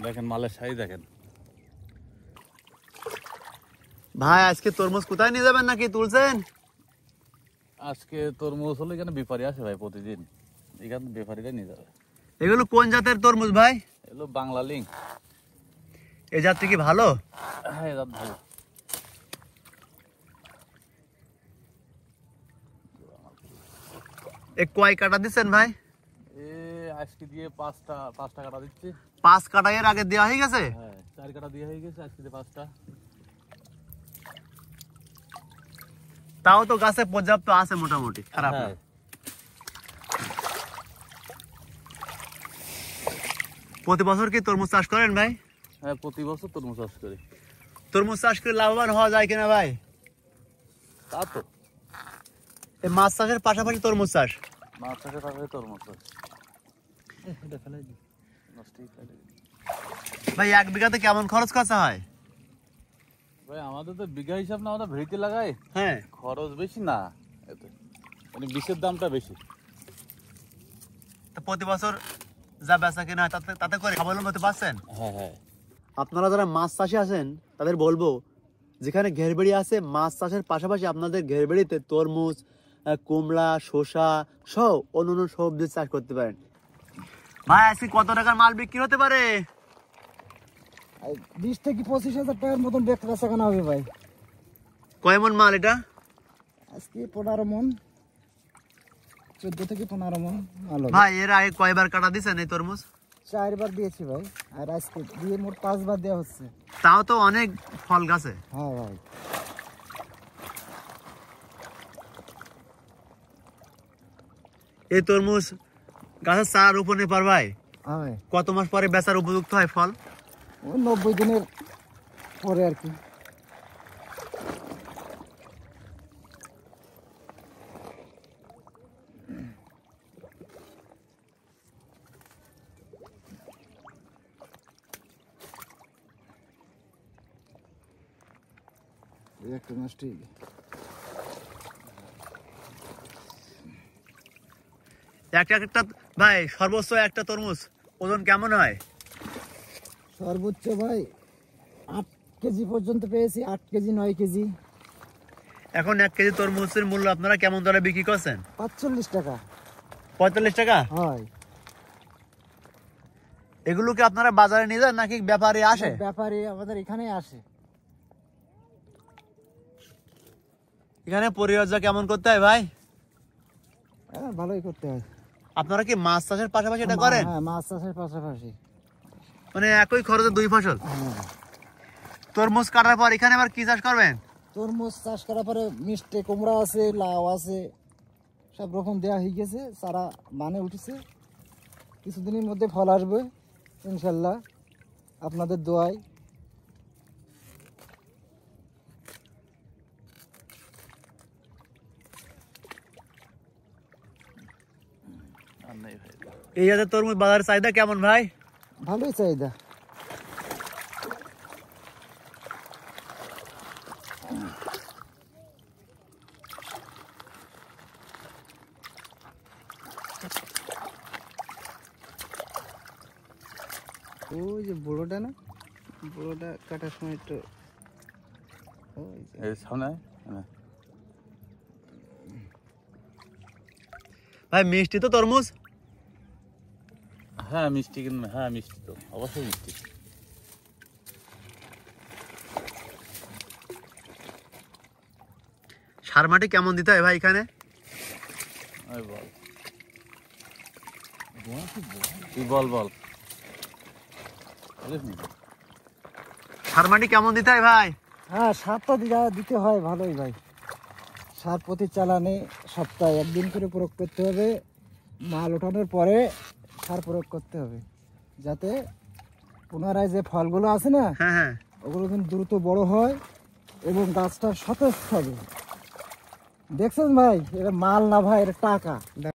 দেখেন মালের সাইজ দেখেন ভাই। আজকে তরমুজ কোথায় নিয়ে যাবেন নাকি তুলছেন? আজকে তরমুজ হলে এখানে ব্যাপারী আসে ভাই প্রতিদিন, এখানে ব্যাপারীরা নিয়ে যাবে। এগুলো কোন জাতের তরমুজ ভাই? এগুলো বাংলা লিঙ্ক। এই জাতটা কি ভালো? হ্যাঁ, এই জাত ভালো। কয় কাটা দিচ্ছেন ভাই? আজকে দিয়ে পাঁচটা কাটা দিচ্ছি। 5 কাটা এর আগে দেওয়া হয়ে গেছে? হ্যাঁ, 4 কাটা দিয়ে হয়ে গেছে, আজকে দিয়ে 5টা। তাও তো গাছে পর্যাপ্ত আছে মোটামুটি, খারাপ না। প্রতি বছর কি তরমুজ চাষ করেন ভাই? হ্যাঁ, প্রতি বছর তরমুজ চাষ করি। তরমুজ চাষ করে লাভবান হওয়া যায় কিনা ভাই? তা তো এই মাছ চাষের পাশাপাশি তরমুজ চাষ। মাছ চাষের পাশাপাশি তরমুজ চাষ। এটা ফেলে দি, নষ্টই ফেলে দি। ভাই 1 বিঘাতে কেমন খরচ খরচা হয়? ভাই আমাদের তো বিঘা হিসাব না, আমাদের ভেড়িতে লাগাই। হ্যাঁ, খরচ বেশি না এতে, মানে বিষের দামটা বেশি। তো প্রতি বছর যা বেচা কিনা হয় তাতে করে স্বাবলম্বী হতে পারছেন? হ্যাঁ হ্যাঁ। আপনারা যারা মাছ চাষে আছেন তাদের বলবো, যেখানে ঘেরবেড়ি আছে মাছ চাষের পাশাপাশি আপনাদের ঘেরবেড়িতে তরমুজ, কুমড়া, শসা সহ অন্যান্য সবজি চাষ করতে পারেন। ভাই আজকে কত টাকার মাল বিক্রি হতে পারে? 20 থেকে 25,000 টাকার মতন বেচা কেনা হবে ভাই। কয় মন মাল এটা? আজকে 15 মন, 14 থেকে 15 মন মাল হবে। ভাই এর আগে কয়বার কাটা দিছেন এই তরমুজ? 4 বার দিয়েছি ভাই, আর আজকে দিয়ে মোট 5 বার দেওয়া হচ্ছে। তাও তো অনেক ফল গাছে। হ্যাঁ ভাই। এই তরমুজ গাছের চারা রোপণের পর ভাই হ্যাঁ ভাই, কত মাস পরে বেচার উপযুক্ত হয় ফল? ওই 90 দিনের পরে আর কি। একটা নষ্ট হয়ে গেছে। একটা ভাই সর্বোচ্চ একটা তরমুজ ওজন কেমন হয়? সর্বোচ্চ ভাই 8 কেজি পর্যন্ত পেয়েছি, 8 কেজি 9 কেজি। এখন 1 কেজি তরমুজের মূল্য আপনারা কেমন দরে বিক্রি করছেন? 45 টাকা। 45 টাকা? হয়। এগুলো কি আপনারা বাজারে নিয়ে যান নাকি ব্যাপারী আসে? ব্যাপারী আমাদের এখানেই আসে। এখানে পরিচর্যা কেমন করতে হয় ভাই? হ্যাঁ, ভালোই করতে হয়। আপনারা কি মাছ চাষের পাশাপাশি এটা করেন? হ্যাঁ, মাছ চাষের পাশাপাশি। মানে একই খরচে 2 ফসল। হ্যাঁ। তরমুজ কাটার পর এখানে আবার কি চাষ করবেন? তরমুজ চাষ করার পরে মিষ্টি কুমড়া আছে, লাউ আছে, সব রকম দেওয়া হয়ে গেছে, চারা মানে উঠেছে। কিছুদিনের মধ্যে ফল আসবে ইনশাল্লাহ, আপনাদের দোয়ায়। এই জাতের তরমুজ বাজারের চাহিদা কেমন ভাই? ভালোই চাহিদা। ওই যে বড়টা না, বড়টা কাটার সময় একটু সামনে। ভাই মিষ্টি তো তরমুজ? হ্যাঁ মিষ্টি, কিন্তু হ্যাঁ মিষ্টি তো অবশ্যই মিষ্টি। সার মাটি কেমন দিতে হয় ভাই এখানে? বল সার মাটি কেমন দিতে হয় ভাই? হ্যাঁ, সারটা দিতে হয় ভালোই ভাই। সার প্রতি চালানে সপ্তাহে 1 দিন করে প্রয়োগ করতে হবে। মাল ওঠানোর পরে সার প্রয়োগ করতে হবে, যাতে পুনরায় যে ফলগুলো আছে না, হ্যাঁ হ্যাঁ, ওগুলো কিন্তু দ্রুত বড় হয় এবং গাছটা সতেজ হবে। দেখছেন ভাই, এটা মাল না ভাই, এটা টাকা।